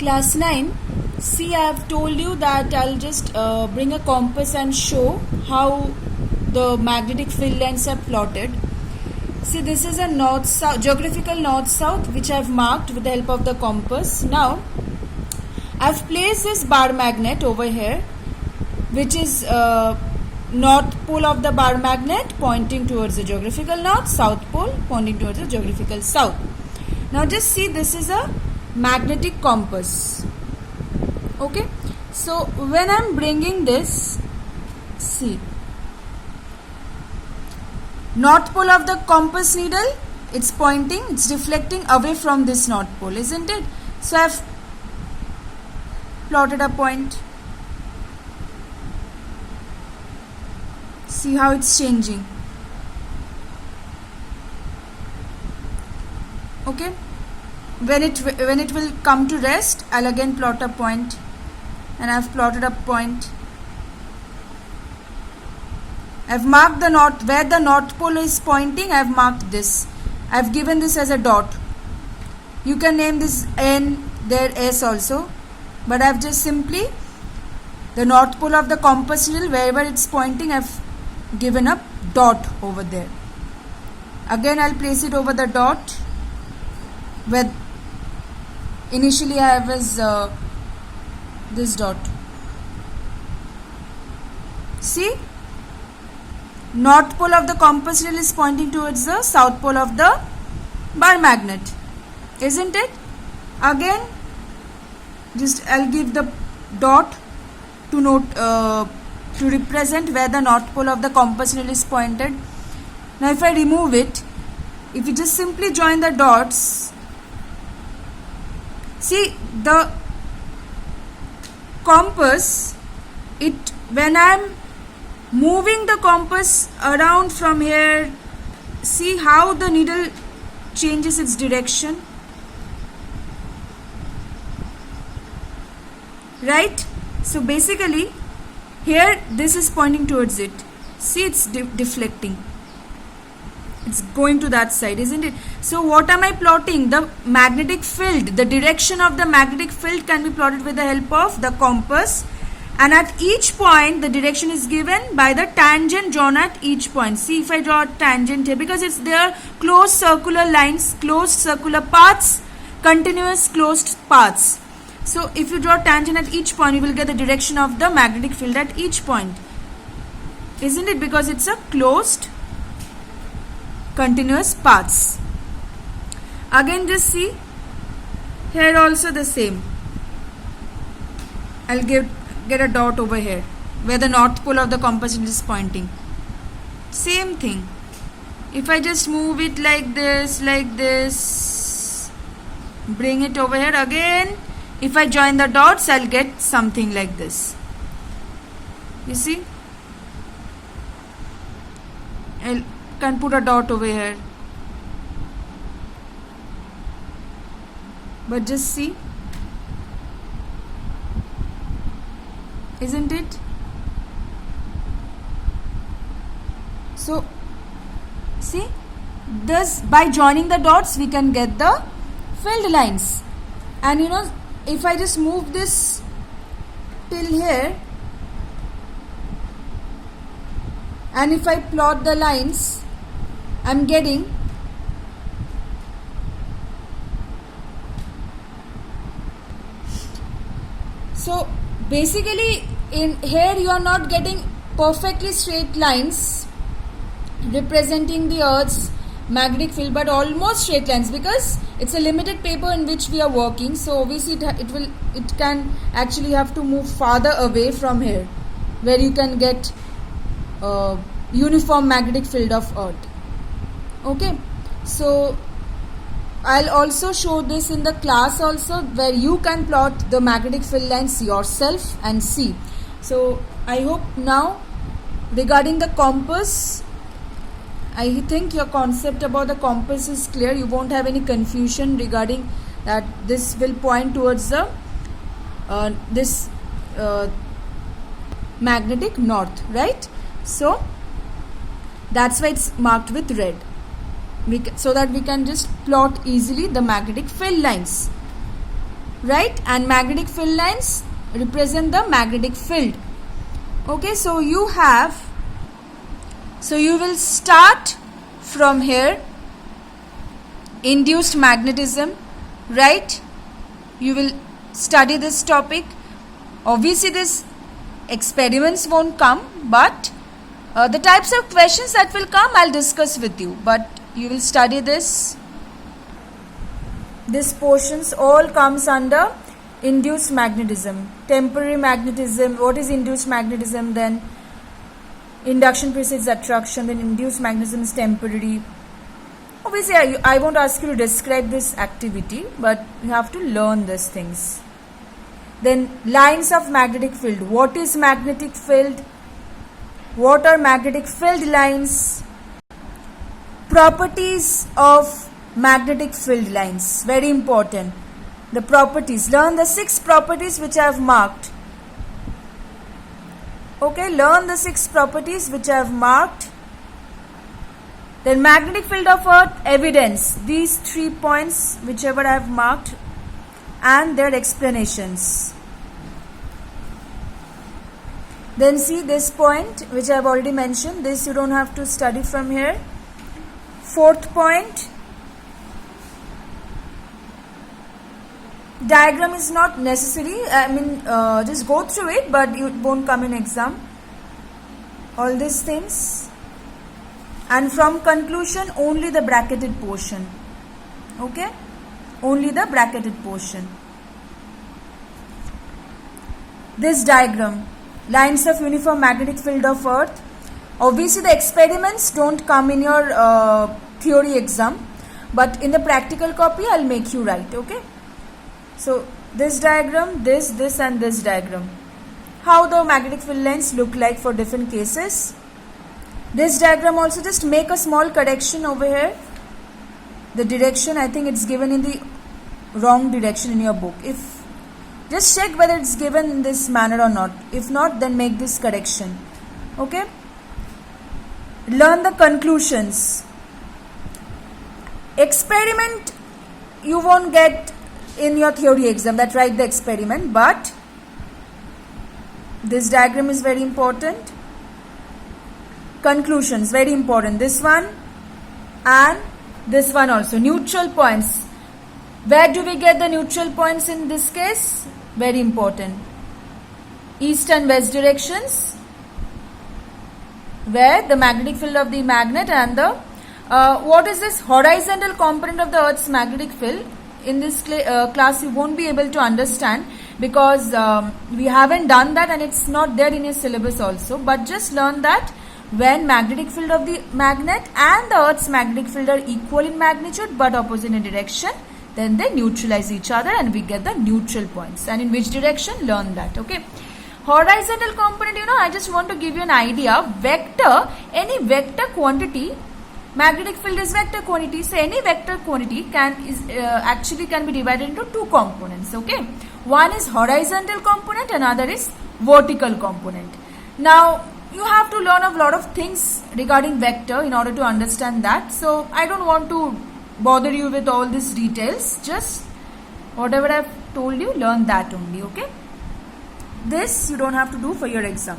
Class 9. See, I have told you that I'll just bring a compass and show how the magnetic field lines are plotted. See, this is a north-south, geographical north-south, which I've marked with the help of the compass. Now, I've placed this bar magnet over here, which is north pole of the bar magnet pointing towards the geographical north, south pole pointing towards the geographical south. Now just see, this is a magnetic compass. Okay, so when I'm bringing this, see, north pole of the compass needle, it's pointing, it's deflecting away from this north pole, isn't it? So I've plotted a point. See how it's changing. Okay, when it will come to rest, I'll again plot a point, and I've plotted a point. I've marked the north, where the north pole is pointing, I've marked this. I've given this as a dot. You can name this N, there S also, but I've just simply, the north pole of the compass needle, wherever it's pointing, I've given a dot over there. Again I'll place it over the dot where initially I was this dot. See, north pole of the compass needle is pointing towards the south pole of the bar magnet, isn't it? Again just I'll give the dot to note to represent where the north pole of the compass needle is pointed. Now if I remove it, if you just simply join the dots, see the compass, when I am moving the compass around from here, see how the needle changes its direction, right? So basically here this is pointing towards it. See, it's deflecting. It's going to that side, isn't it? So what am I plotting? The magnetic field. The direction of the magnetic field can be plotted with the help of the compass. And at each point, the direction is given by the tangent drawn at each point. See, if I draw a tangent here, because it's there, closed circular lines, closed circular paths, continuous closed paths. So if you draw tangent at each point, you will get the direction of the magnetic field at each point, isn't it? Because it's a closed continuous paths. Again just see, here also the same. I'll get a dot over here where the north pole of the compass is pointing. Same thing. If I just move it like this, bring it over here again, if I join the dots, I'll get something like this. You see? I can put a dot over here. But just see. Isn't it? So, see? Thus, by joining the dots, we can get the field lines. And you know, if I just move this till here, and if I plot the lines, I'm getting so basically in here you are not getting perfectly straight lines representing the Earth's magnetic field, but almost straight lines, because it's a limited paper in which we are working. So obviously it can actually have to move farther away from here, where you can get uniform magnetic field of Earth. Okay, so I'll also show this in the class also, where you can plot the magnetic field lines yourself and see. So I hope now regarding the compass, I think your concept about the compass is clear. You won't have any confusion regarding that this will point towards the magnetic north, right? So that's why it's marked with red. so that we can just plot easily the magnetic field lines. right? And magnetic field lines represent the magnetic field. Okay, so you will start from here, induced magnetism, right? You will study this topic. Obviously these experiments won't come, but the types of questions that will come I'll discuss with you, but you will study this. This portions all comes under induced magnetism. Temporary magnetism, what is induced magnetism? Then induction precedes attraction, then induced magnetism is temporary. Obviously I won't ask you to describe this activity, but you have to learn these things. Then lines of magnetic field. What is magnetic field? What are magnetic field lines? Properties of magnetic field lines, very important. The properties, learn the 6 properties which I have marked. Okay, learn the 6 properties which I have marked. Then magnetic field of earth, evidence, these 3 points whichever I have marked, and their explanations. Then see this point which I have already mentioned, this you don't have to study from here. 4th point, diagram is not necessary, just go through it, but it won't come in exam. All these things. And from conclusion, only the bracketed portion. Okay? Only the bracketed portion. This diagram, lines of uniform magnetic field of earth. Obviously the experiments don't come in your theory exam, but in the practical copy I'll make you write. Okay? So this diagram, this and this diagram. How the magnetic field lines look like for different cases. This diagram also, just make a small correction over here. The direction, I think it's given in the wrong direction in your book. If just check whether it's given in this manner or not. If not, then make this correction. Okay? Learn the conclusions. Experiment you won't get in your theory exam, that write the experiment, but this diagram is very important. Conclusions, very important. This one and this one also. Neutral points. Where do we get the neutral points in this case? Very important. East and west directions, where the magnetic field of the magnet and the what is this horizontal component of the Earth's magnetic field? In this class you won't be able to understand, because we haven't done that and it's not there in your syllabus also, but just learn that when magnetic field of the magnet and the Earth's magnetic field are equal in magnitude but opposite in direction, then they neutralize each other and we get the neutral points. And in which direction? Learn that. Okay. Horizontal component, I just want to give you an idea. Vector, any vector quantity, magnetic field is vector quantity, so any vector quantity can be divided into 2 components. Okay. One is horizontal component, another is vertical component. Now you have to learn a lot of things regarding vector in order to understand that, so I don't want to bother you with all these details. Just whatever I've told you, learn that only. Okay. This you don't have to do for your exam.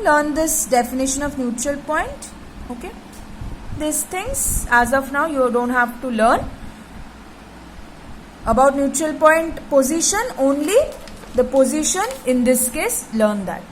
Learn this definition of neutral point. Okay. These things as of now you don't have to learn. About neutral point position, only the position in this case, learn that.